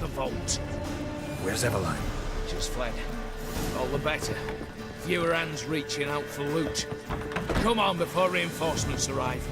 the vault. Where's Eveline? Just fled. All the better. Fewer hands reaching out for loot. Come on before reinforcements arrive.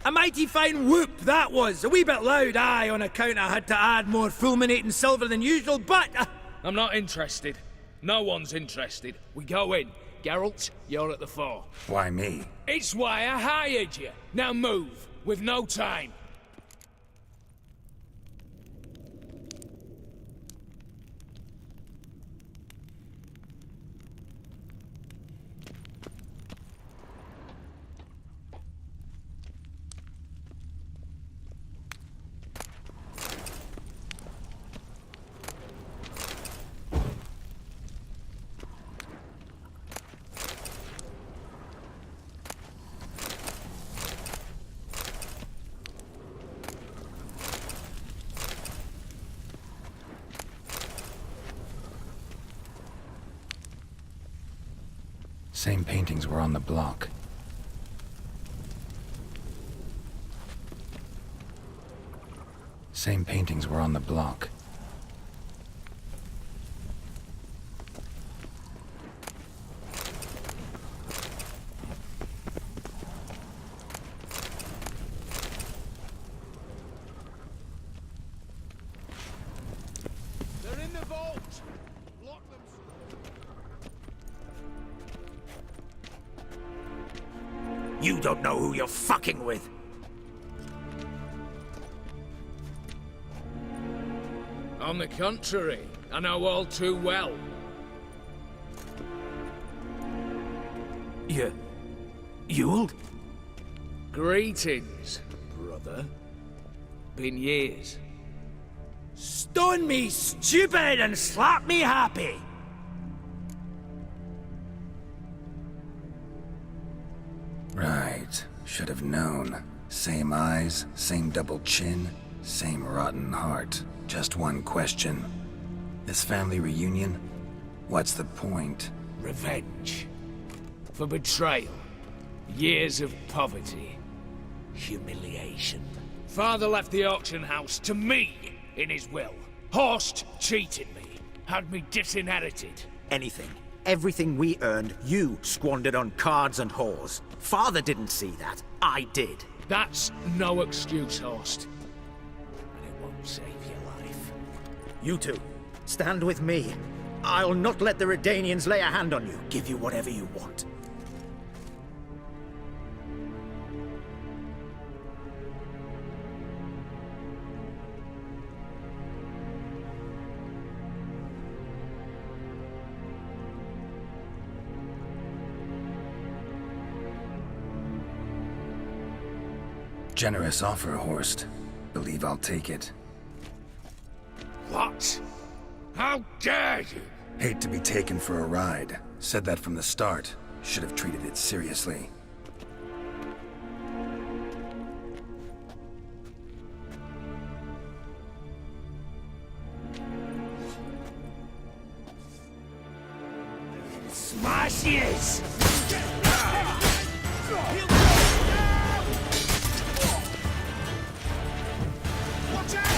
A mighty fine whoop that was. A wee bit loud, aye, on account I had to add more fulminating silver than usual, but... I'm not interested. No one's interested. We go in. Geralt, you're at the fore. Why me? It's why I hired you. Now move. With no time. Same paintings were on the block. Same paintings were on the block. They're in the vault. Lock them. You don't know who you're fucking with. On the contrary, I know all too well. Ewald? Greetings, brother. Been years. Stone me stupid and slap me happy. Right. Should have known. Same eyes, same double chin, same rotten heart. Just one question. This family reunion? What's the point? Revenge. For betrayal. Years of poverty. Humiliation. Father left the auction house to me in his will. Horst cheated me. Had me disinherited. Anything. Everything we earned, you squandered on cards and whores. Father didn't see that. I did. That's no excuse, Horst. And it won't save your life. You two, stand with me. I'll not let the Redanians lay a hand on you. Give you whatever you want. Generous offer, Horst. Believe I'll take it. What? How dare you? Hate to be taken for a ride. Said that from the start. Should have treated it seriously. Smash yes! Watch out!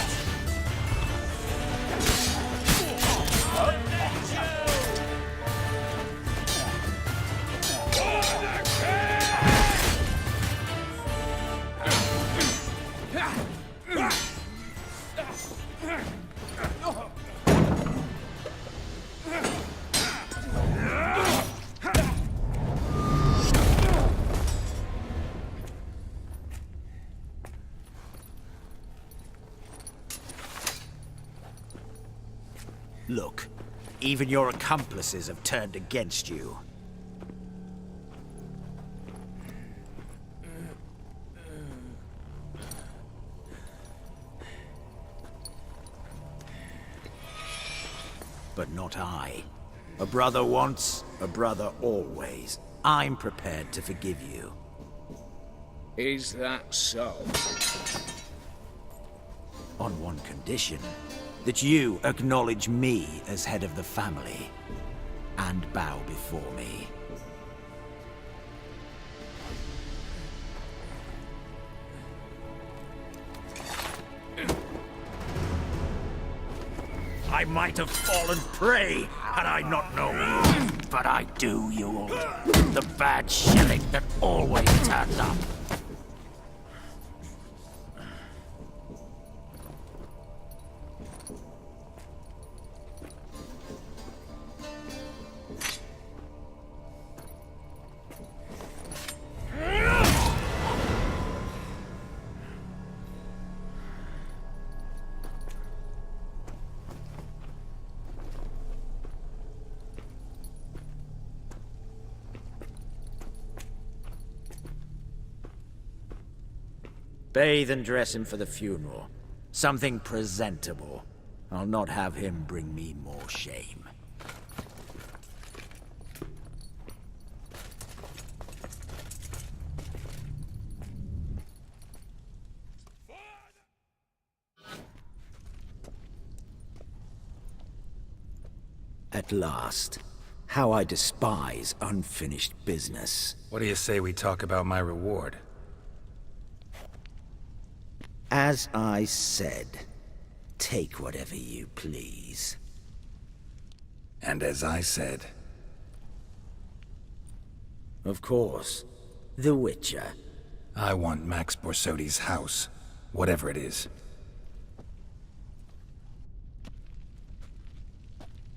Look, even your accomplices have turned against you. But not I. A brother once, a brother always. I'm prepared to forgive you. Is that so? On one condition. That you acknowledge me as head of the family. And bow before me. I might have fallen prey had I not known. But I do, Yule. The bad shilling that always turns up. Bathe and dress him for the funeral. Something presentable. I'll not have him bring me more shame. At last. How I despise unfinished business. What do you say we talk about my reward? As I said, take whatever you please. And as I said... Of course. The Witcher. I want Max Borsodi's house. Whatever it is.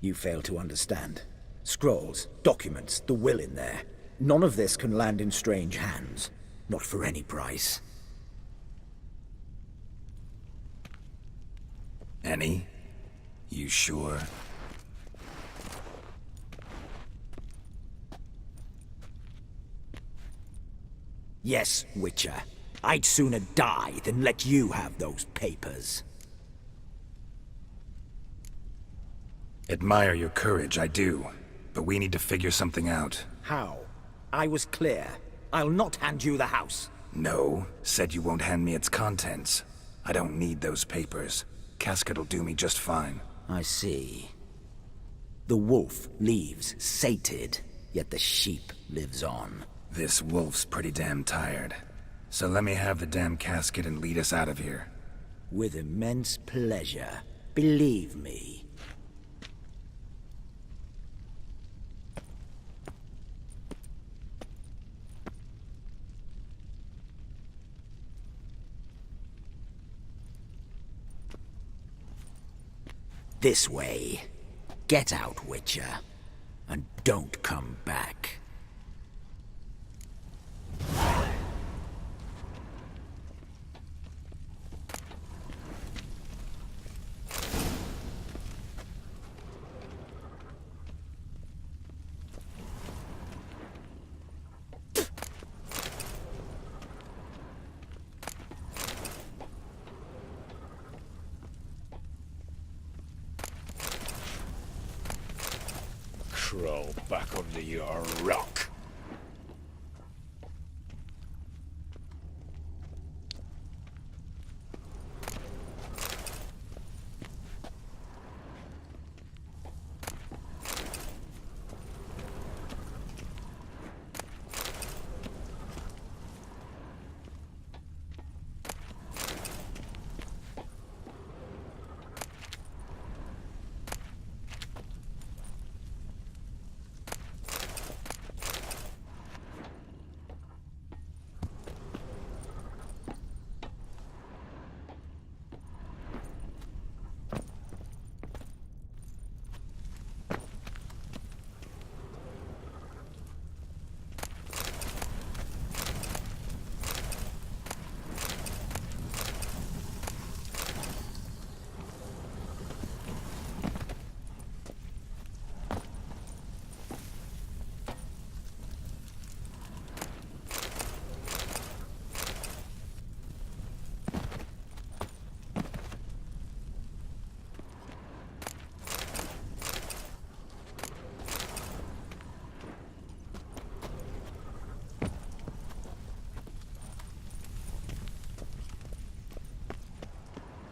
You fail to understand. Scrolls, documents, the will in there. None of this can land in strange hands. Not for any price. Any? You sure? Yes, Witcher. I'd sooner die than let you have those papers. Admire your courage, I do. But we need to figure something out. How? I was clear. I'll not hand you the house. No, said you won't hand me its contents. I don't need those papers. Casket'll do me just fine. I see. The wolf leaves sated, yet the sheep lives on. This wolf's pretty damn tired. So let me have the damn casket and lead us out of here. With immense pleasure. Believe me. This way. Get out, Witcher. And don't come back. crawl back under your rock.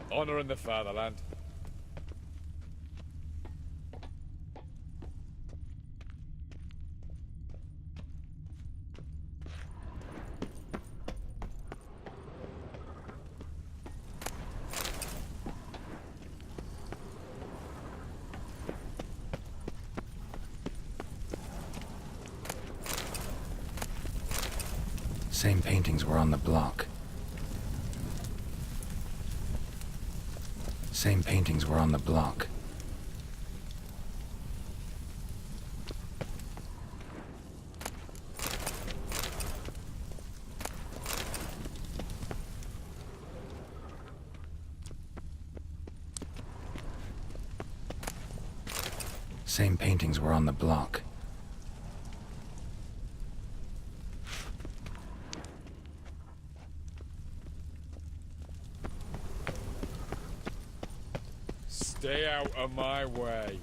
Honor in the fatherland. Same paintings were on the block. Same paintings were on the block. Same paintings were on the block. Stay out of my way.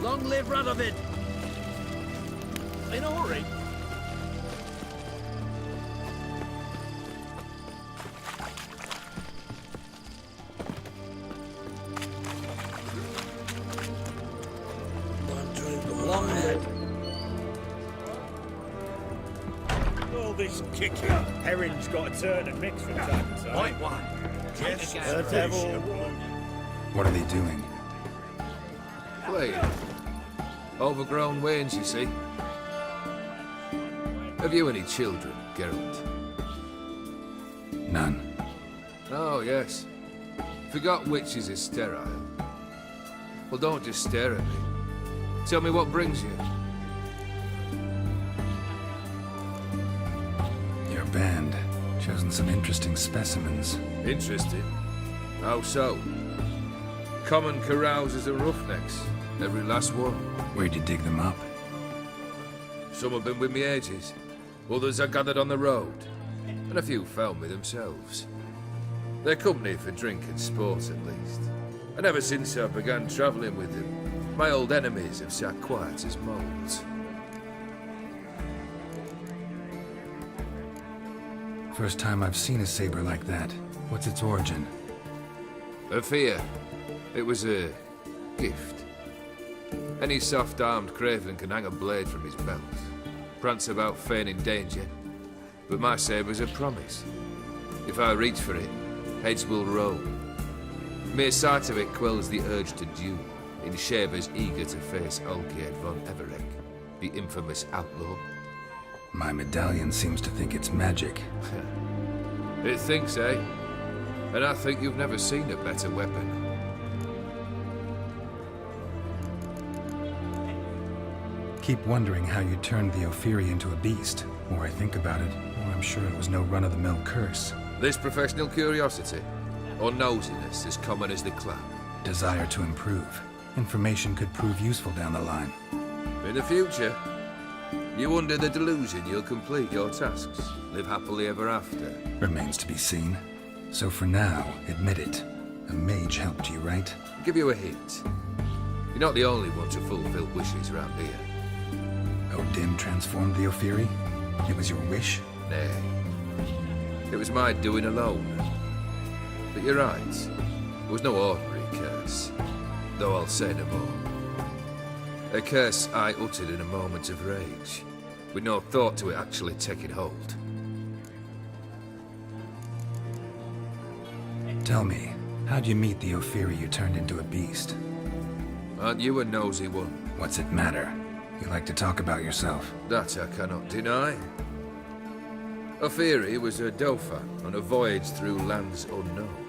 Long live Radovid! In a hurry? Long live. All this kicking. Herring's got a turn and mix from time to time. White wine. Yes, The the devil. What are they doing? Playing. Overgrown wains, you see. Have you any children, Geralt? None. Oh, yes. Forgot witches is sterile. Well, don't just stare at me. Tell me what brings you. Your band. Chosen some interesting specimens. Interested? How so? Common carousers and roughnecks. Every last one. Where'd you dig them up? Some have been with me ages. Others I gathered on the road. And a few found me themselves. They're company for drink and sport, at least. And ever since I began travelling with them, my old enemies have sat quiet as moles. First time I've seen a saber like that. What's its origin? A fear. It was a gift. Any soft-armed craven can hang a blade from his belt, prance about feigning danger, but my saber's a promise. If I reach for it, heads will roll. Mere sight of it quells the urge to duel, in Shabers eager to face Olgierd von Everec, the infamous outlaw. My medallion seems to think it's magic. It thinks, eh? And I think you've never seen a better weapon. Keep wondering how you turned the Ophiri into a beast. The more I think about it, the more I'm sure it was no run-of-the-mill curse. This professional curiosity, or nosiness as common as the clap. Desire to improve. Information could prove useful down the line. In the future, you under the delusion you'll complete your tasks, live happily ever after. Remains to be seen. So for now, admit it. A mage helped you, right? I'll give you a hint. You're not the only one to fulfill wishes around here. Odin transformed the Ophiri? It was your wish? Nay. It was my doing alone. But you're right. It was no ordinary curse. Though I'll say no more. A curse I uttered in a moment of rage, with no thought to it actually taking hold. Tell me, how'd you meet the Ophiri you turned into a beast? Aren't you a nosy one? What's it matter? You like to talk about yourself. That I cannot deny. Ophiri was a Dauphin on a voyage through lands unknown,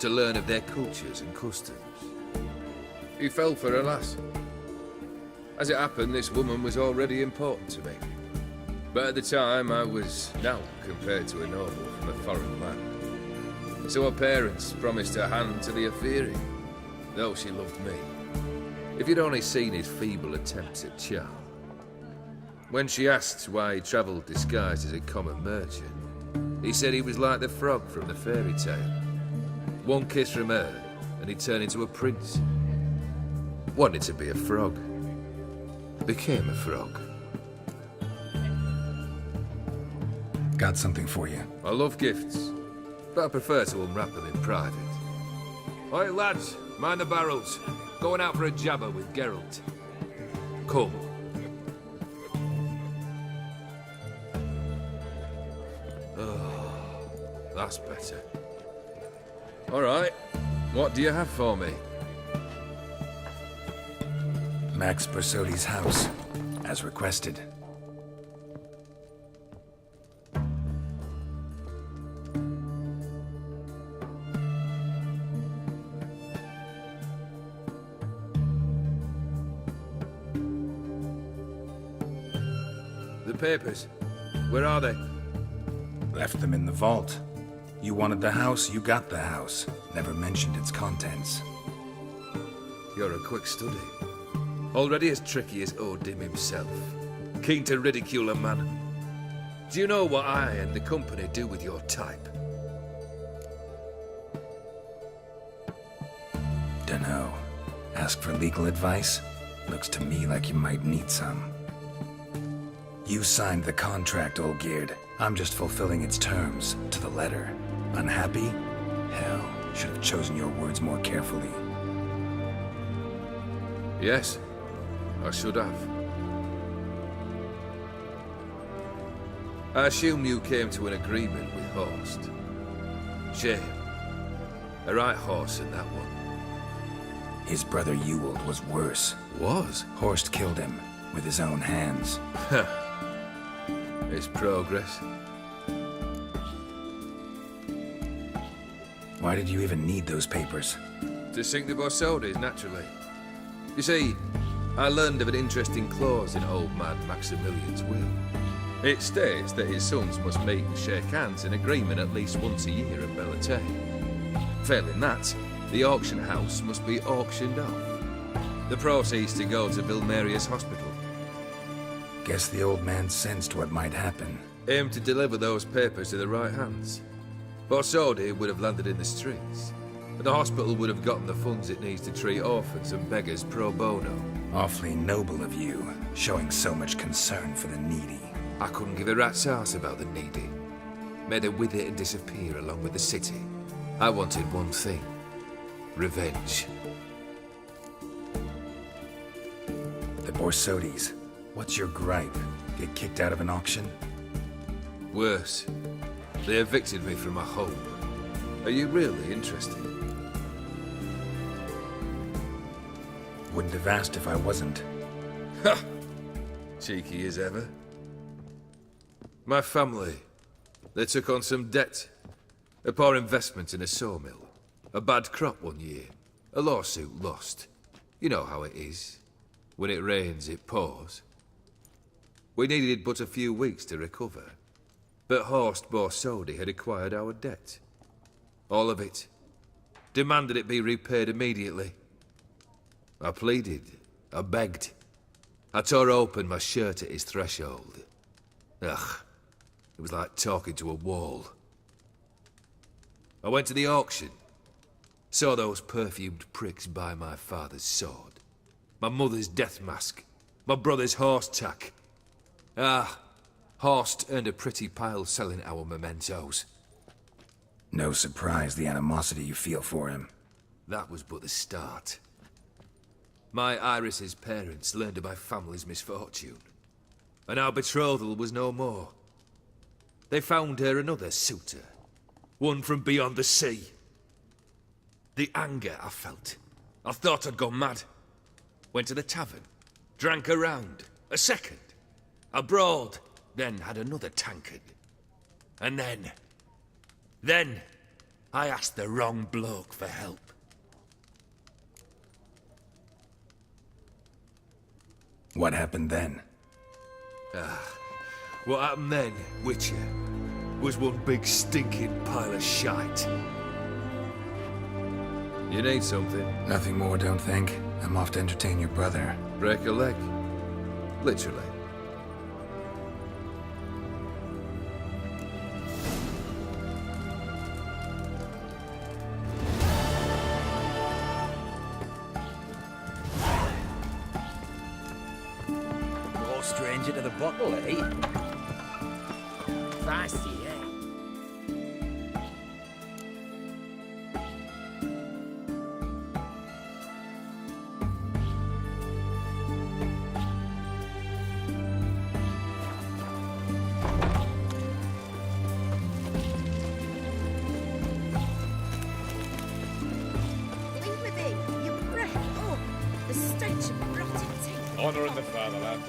to learn of their cultures and customs. He fell for a lass. As it happened, this woman was already important to me. But at the time, I was now compared to a noble from a foreign land. So her parents promised her hand to the Ophiri, though she loved me. If you'd only seen his feeble attempts at charm. When she asked why he travelled disguised as a common merchant, he said he was like the frog from the fairy tale. One kiss from her, and he turned into a prince. Wanted to be a frog. Became a frog. Got something for you. I love gifts, but I prefer to unwrap them in private. Oi, lads, mind the barrels. Going out for a jabber with Geralt. Come. Oh, that's better. All right, what do you have for me? Max Bersodi's house, as requested. The papers, where are they? Left them in the vault. You wanted the house, you got the house. Never mentioned its contents. You're a quick study. Already as tricky as Odin himself. Keen to ridicule a man. Do you know what I and the company do with your type? Dunno. Ask for legal advice? Looks to me like you might need some. You signed the contract, Olgierd. I'm just fulfilling its terms, to the letter. Unhappy? Hell, should have chosen your words more carefully. Yes, I should have. I assume you came to an agreement with Horst. Shame. A right horse in that one. His brother Ewald was worse. Was? Horst killed him, with his own hands. It's progress. Why did you even need those papers? To sink the Borsodis, naturally. You see, I learned of an interesting clause in old man Maximilian's will. It states that his sons must meet and shake hands in agreement at least once a year at Bellatane. Failing that, the auction house must be auctioned off. The proceeds to go to Vilmerius Hospital. Guess the old man sensed what might happen. Aim to deliver those papers to the right hands. Borsodi would have landed in the streets, and the hospital would have gotten the funds it needs to treat orphans and beggars pro bono. Awfully noble of you, showing so much concern for the needy. I couldn't give a rat's ass about the needy. May they wither and disappear along with the city. I wanted one thing. Revenge. Borsodi's. What's your gripe? Get kicked out of an auction? Worse. They evicted me from my home. Are you really interested? Wouldn't have asked if I wasn't. Ha! Cheeky as ever. My family, they took on some debt. A poor investment in a sawmill. A bad crop one year. A lawsuit lost. You know how it is. When it rains, it pours. We needed but a few weeks to recover. But Horst Borsodi had acquired our debt. All of it. Demanded it be repaid immediately. I pleaded. I begged. I tore open my shirt at his threshold. Ugh. It was like talking to a wall. I went to the auction. Saw those perfumed pricks buy my father's sword. My mother's death mask. My brother's horse tack. Ah, Horst earned a pretty pile selling our mementos. No surprise the animosity you feel for him. That was but the start. My Iris's parents learned of my family's misfortune, and our betrothal was no more. They found her another suitor, one from beyond the sea. The anger I felt. I thought I'd gone mad. Went to the tavern, drank a round, a second, a broad, then had another tankard. And then, I asked the wrong bloke for help. What happened then? What happened then, Witcher, was one big stinking pile of shite. You need something? Nothing more, don't think. I'm off to entertain your brother. Break a leg? Literally. No stranger to the bottle, eh? Fancy, eh? Leave me be. Your breath. Oh, the stench of rotting teeth. Honouring the fatherland.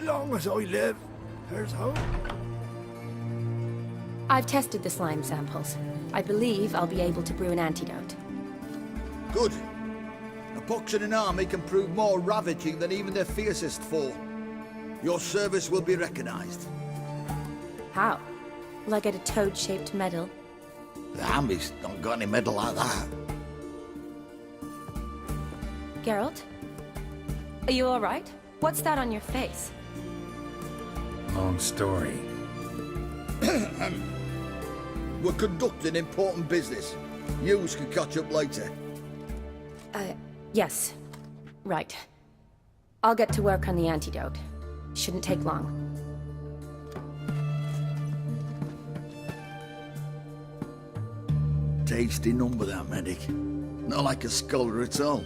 Long as I live, there's hope. I've tested the slime samples. I believe I'll be able to brew an antidote. Good. A pox in an army can prove more ravaging than even their fiercest foe. Your service will be recognized. How? Will I get a toad-shaped medal? The army's not got any medal like that. Geralt? Are you alright? What's that on your face? Long story. We're conducting important business. Yous can catch up later. Yes. Right. I'll get to work on the antidote. Shouldn't take long. Tasty number, that medic. Not like a scholar at all.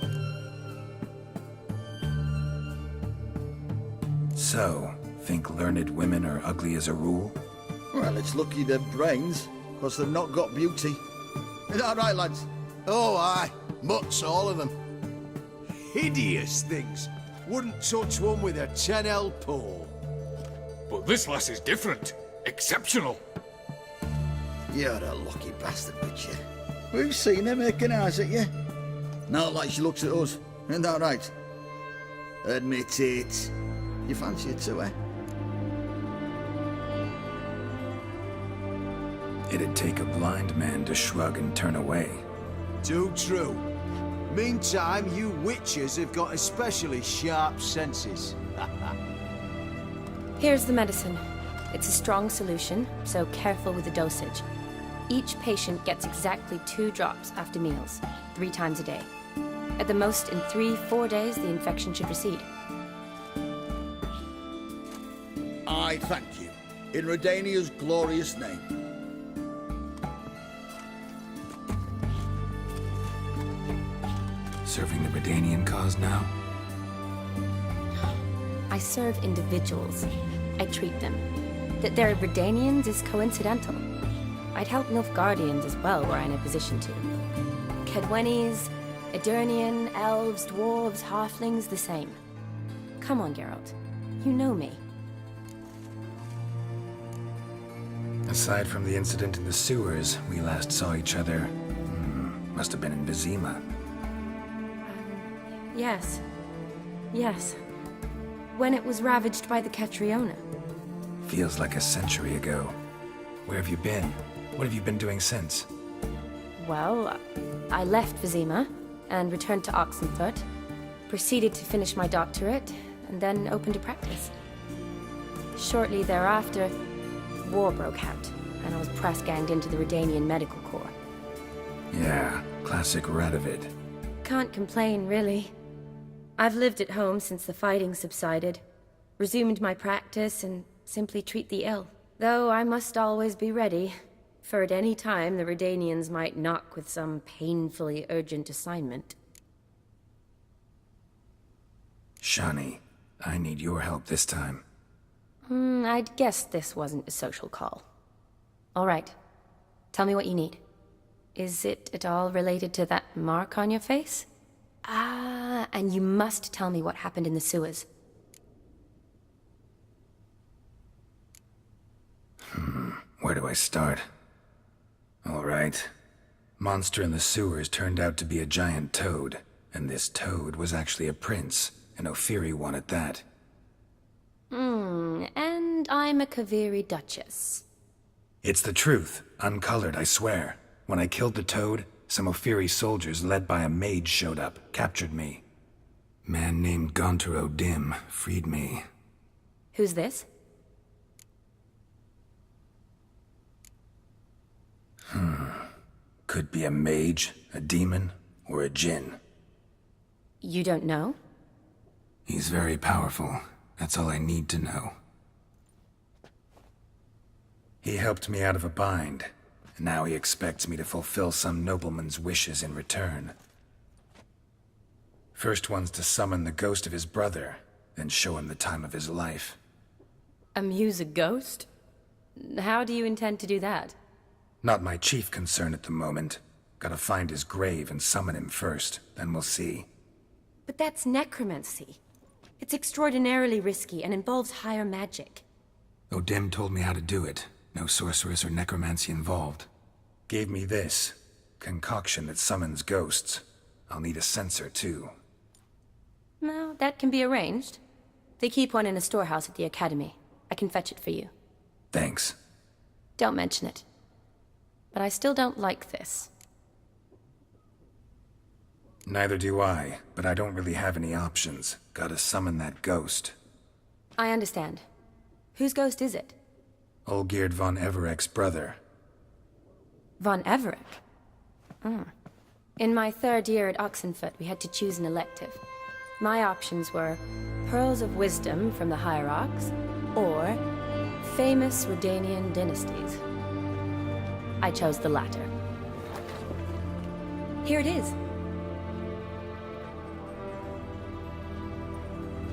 So, think learned women are ugly as a rule? Well, it's lucky they're brains, because they've not got beauty. Is that right, lads? Oh, aye. Mutts, all of them. Hideous things. Wouldn't touch one with a 10L pole. But this lass is different. Exceptional. You're a lucky bastard, Witcher. We've seen her making eyes at you. Not like she looks at us. Isn't that right? Admit it. You fancy it too, eh? It'd take a blind man to shrug and turn away. Too true. Meantime, you witches have got especially sharp senses. Here's the medicine. It's a strong solution, so careful with the dosage. Each patient gets exactly 2 drops after meals, 3 times a day. At the most, in 3-4 days, the infection should recede. I thank you. In Redania's glorious name. Serving the Redanian cause now? I serve individuals. I treat them. That they're Redanians is coincidental. I'd help Nilfgaardians as well were I in a position to. Kedwenis, Edirnian, elves, dwarves, halflings, the same. Come on, Geralt. You know me. Aside from the incident in the sewers, we last saw each other... must have been in Vizima. Yes. Yes. When it was ravaged by the Catriona. Feels like a century ago. Where have you been? What have you been doing since? Well, I left Vizima and returned to Oxenfurt, proceeded to finish my doctorate, and then opened a practice. Shortly thereafter, war broke out, and I was press-ganged into the Redanian Medical Corps. Yeah, classic Radovid. Can't complain, really. I've lived at home since the fighting subsided, resumed my practice, and simply treat the ill. Though I must always be ready, for at any time the Redanians might knock with some painfully urgent assignment. Shani, I need your help this time. I'd guessed this wasn't a social call. All right. Tell me what you need. Is it at all related to that mark on your face? Ah, and you must tell me what happened in the sewers. Where do I start? All right. Monster in the sewers turned out to be a giant toad, and this toad was actually a prince, an Ophiri one at that. And I'm a Kaviri Duchess. It's the truth, uncolored, I swear. When I killed the toad, some Ophiri soldiers led by a mage showed up, captured me. Man named Gaunter O'Dim freed me. Who's this? Could be a mage, a demon, or a djinn. You don't know? He's very powerful. That's all I need to know. He helped me out of a bind, and now he expects me to fulfill some nobleman's wishes in return. First one's to summon the ghost of his brother, then show him the time of his life. Amuse a ghost? How do you intend to do that? Not my chief concern at the moment. Gotta find his grave and summon him first, then we'll see. But that's necromancy. It's extraordinarily risky and involves higher magic. O'Dim told me how to do it. No sorceress or necromancy involved. Gave me this. Concoction that summons ghosts. I'll need a censer, too. Well, that can be arranged. They keep one in a storehouse at the Academy. I can fetch it for you. Thanks. Don't mention it. But I still don't like this. Neither do I, but I don't really have any options. Gotta summon that ghost. I understand. Whose ghost is it? Olgierd von Everek's brother. Von Everek? In my third year at Oxenfurt, we had to choose an elective. My options were Pearls of Wisdom from the Hierarchs, or famous Redanian dynasties. I chose the latter. Here it is.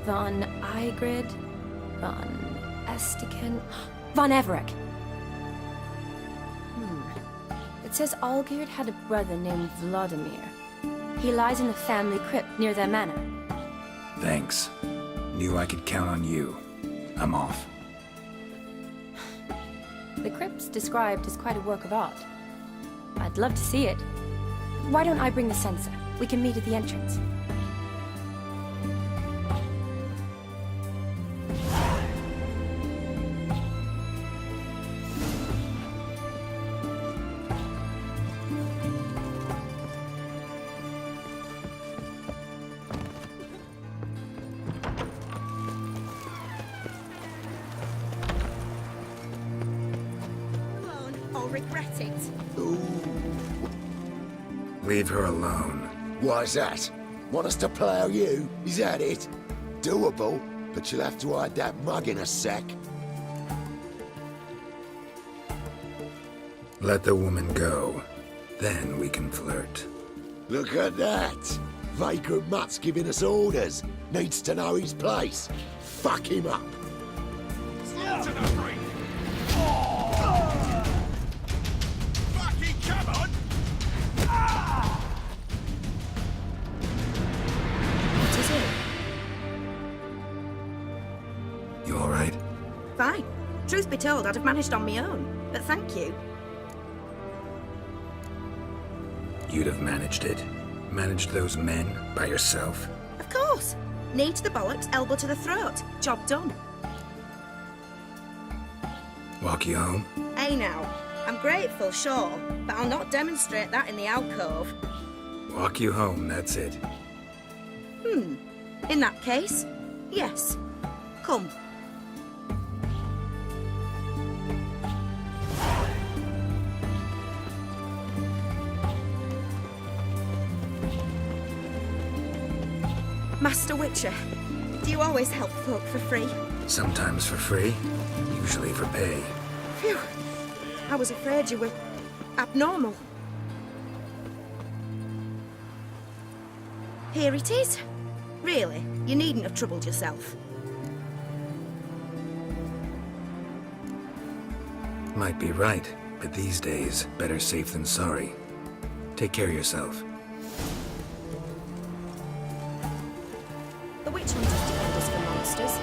Von Igrid, von Estiken, von Everek. It says Olgierd had a brother named Vladimir. He lies in the family crypt near their manor. Thanks. Knew I could count on you. I'm off. The crypt's described as quite a work of art. I'd love to see it. Why don't I bring the censer? We can meet at the entrance. Alone, I'll regret it. Leave her alone. Why's that? Want us to plough you? Is that it? Doable, but you'll have to hide that mug in a sec. Let the woman go. Then we can flirt. Look at that. Vagrant mutt's giving us orders. Needs to know his place. Fuck him up. Slaughter the freak! Fucking come on! What is it? You alright? Fine. Truth be told, I'd have managed on my own. But thank you. You'd have managed it? Managed those men by yourself? Of course. Knee to the bollocks, elbow to the throat. Job done. Walk you home? Hey now. I'm grateful, sure, but I'll not demonstrate that in the alcove. Walk you home, that's it. In that case, yes. Come. Master Witcher, do you always help folk for free? Sometimes for free, usually for pay. Phew. I was afraid you were abnormal. Here it is. Really, you needn't have troubled yourself. Might be right, but these days, better safe than sorry. Take care of yourself. The witch hunters defend us from monsters.